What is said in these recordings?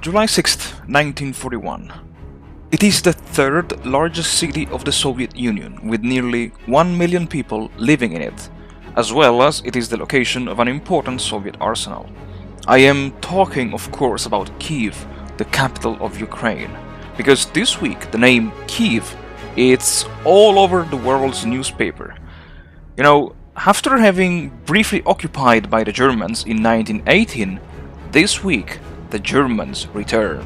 July 6th, 1941. It is the third largest city of the Soviet Union, with nearly 1 million people living in it, as well as it is the location of an important Soviet arsenal. I am talking, of course, about Kiev, the capital of Ukraine, because this week the name Kiev, it's all over the world's newspaper. You know, after having briefly occupied by the Germans in 1918, this week the Germans return.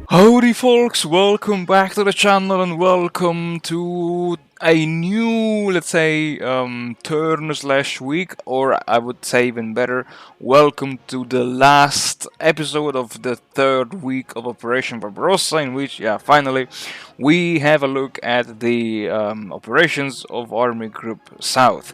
Howdy folks, welcome back to the channel and welcome to a new, let's say, turn/week, or I would say even better, welcome to the last episode of the third week of Operation Barbarossa, in which, finally, we have a look at the operations of Army Group South.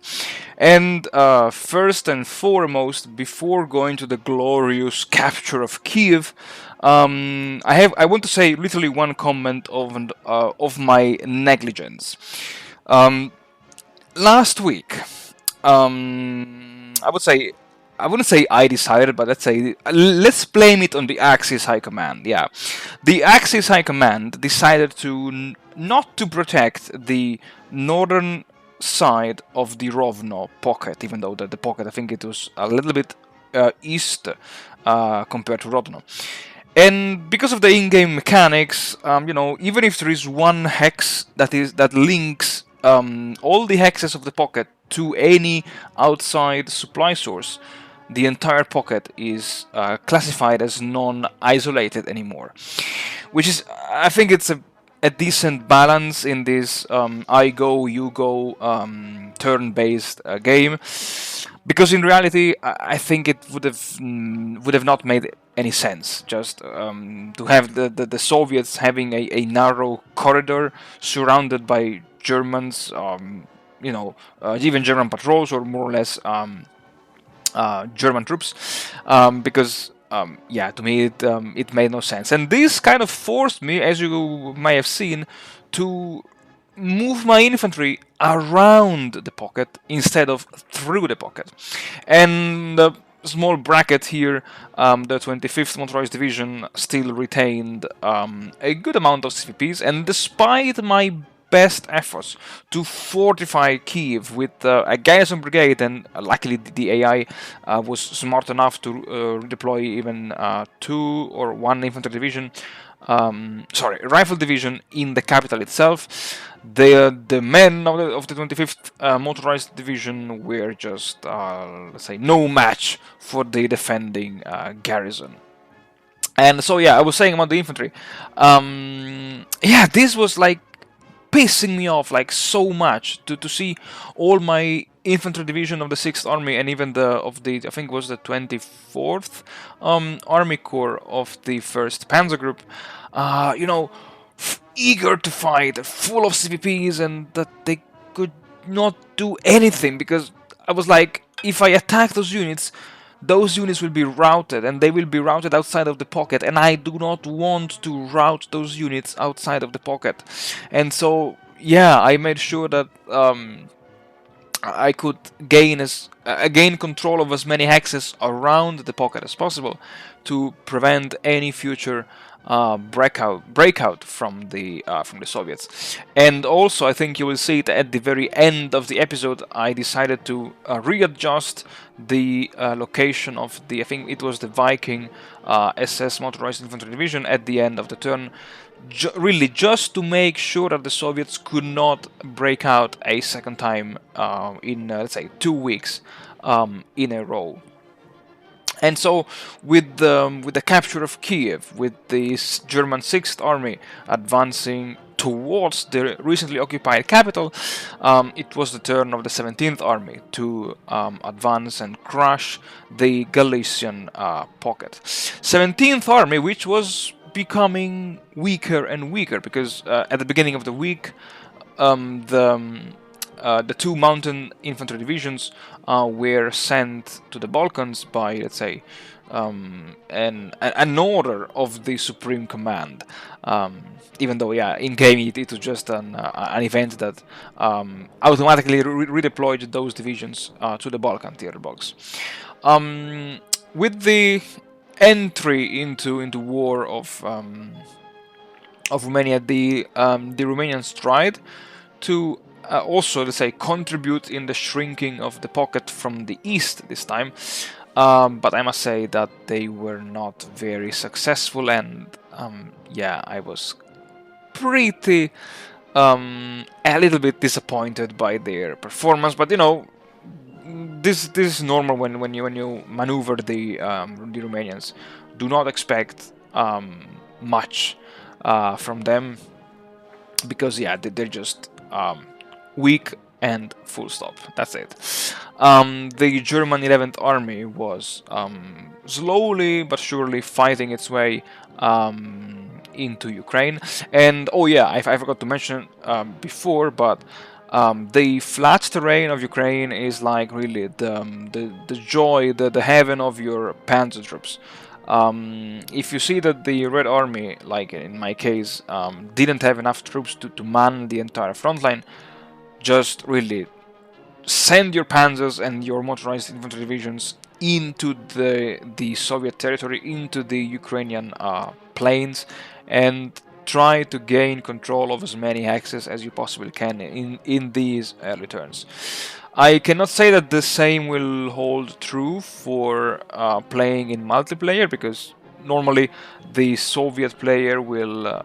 And first and foremost, before going to the glorious capture of Kiev, I want to say literally one comment of my negligence. Last week, I wouldn't say I decided, but let's blame it on the Axis High Command. Yeah, the Axis High Command decided to not to protect the northern side of the Rovno pocket, even though the pocket, I think it was a little bit east compared to Rovno. And because of the in-game mechanics, even if there is one hex that links all the hexes of the pocket to any outside supply source, the entire pocket is classified as non-isolated anymore. Which is, I think it's a decent balance in this I go, you go turn-based game. Because in reality, I think it would have not made any sense just to have the Soviets having a narrow corridor surrounded by Germans, even German patrols, or more or less German troops, because to me it made no sense. And this kind of forced me, as you may have seen, to move my infantry around the pocket instead of through the pocket. And the small bracket here, the 25th Motorized Division still retained a good amount of CVPs, and despite my best efforts to fortify Kiev with a garrison brigade, and luckily the AI was smart enough to redeploy even 2 or 1 infantry division, rifle division in the capital itself. The men of the 25th Motorized Division were just, let's say, no match for the defending garrison. And so, I was saying about the infantry. This was like pissing me off like so much to see all my infantry division of the 6th Army, and even I think it was the 24th Army Corps of the 1st Panzer Group, eager to fight, full of CVPs, and that they could not do anything, because I was like, if I attack those units will be routed, and they will be routed outside of the pocket, and I do not want to route those units outside of the pocket. And so, I made sure that I could gain control of as many hexes around the pocket as possible to prevent any future breakout from the Soviets. And also, I think you will see it at the very end of the episode, I decided to readjust the location of I think it was the Viking SS Motorized Infantry Division at the end of the turn, really just to make sure that the Soviets could not break out a second time in, let's say, 2 weeks in a row. And so, with the capture of Kiev, with the German 6th Army advancing towards the recently occupied capital, it was the turn of the 17th Army to advance and crush the Galician pocket. 17th Army, which was becoming weaker and weaker, because at the beginning of the week, the two mountain infantry divisions were sent to the Balkans by, let's say, an order of the Supreme Command. Even though, yeah, in game it was just an event that automatically redeployed those divisions to the Balkan theater box. With the entry into war of Romania, the Romanians tried to also, let's say, contribute in the shrinking of the pocket from the east this time, but I must say that they were not very successful, and yeah, I was pretty a little bit disappointed by their performance. But you know, this is normal when you maneuver the Romanians. Do not expect much from them, because yeah, they're just weak and full stop. That's it. The German 11th Army was slowly but surely fighting its way into Ukraine. And oh yeah, I forgot to mention before, but the flat terrain of Ukraine is like really the joy, the heaven of your panzer troops. If you see that the Red Army, like in my case, didn't have enough troops to man the entire front line, just really send your panzers and your motorized infantry divisions into the Soviet territory, into the Ukrainian plains, and try to gain control of as many axes as you possibly can in these early turns. I cannot say that the same will hold true for playing in multiplayer, because normally the Soviet player will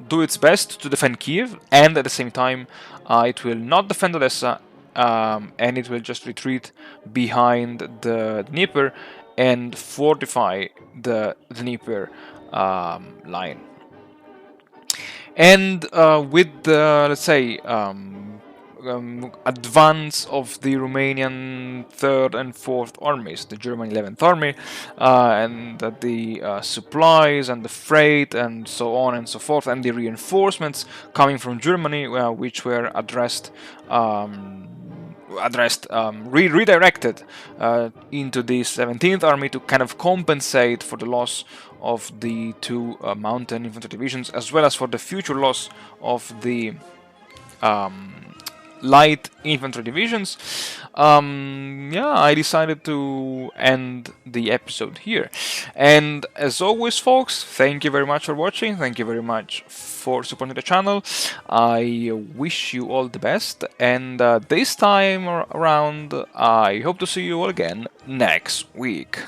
do its best to defend Kiev, and at the same time it will not defend Odessa, and it will just retreat behind the Dnieper and fortify the Dnieper line. And with the, let's say, advance of the Romanian 3rd and 4th armies, the German 11th army, and the supplies and the freight and so on and so forth, and the reinforcements coming from Germany, which were redirected into the 17th army to kind of compensate for the loss of the two mountain infantry divisions, as well as for the future loss of the light infantry divisions. Yeah, I decided to end the episode here. And as always, folks, thank you very much for watching. Thank you very much for supporting the channel. I wish you all the best. And this time around, I hope to see you all again next week.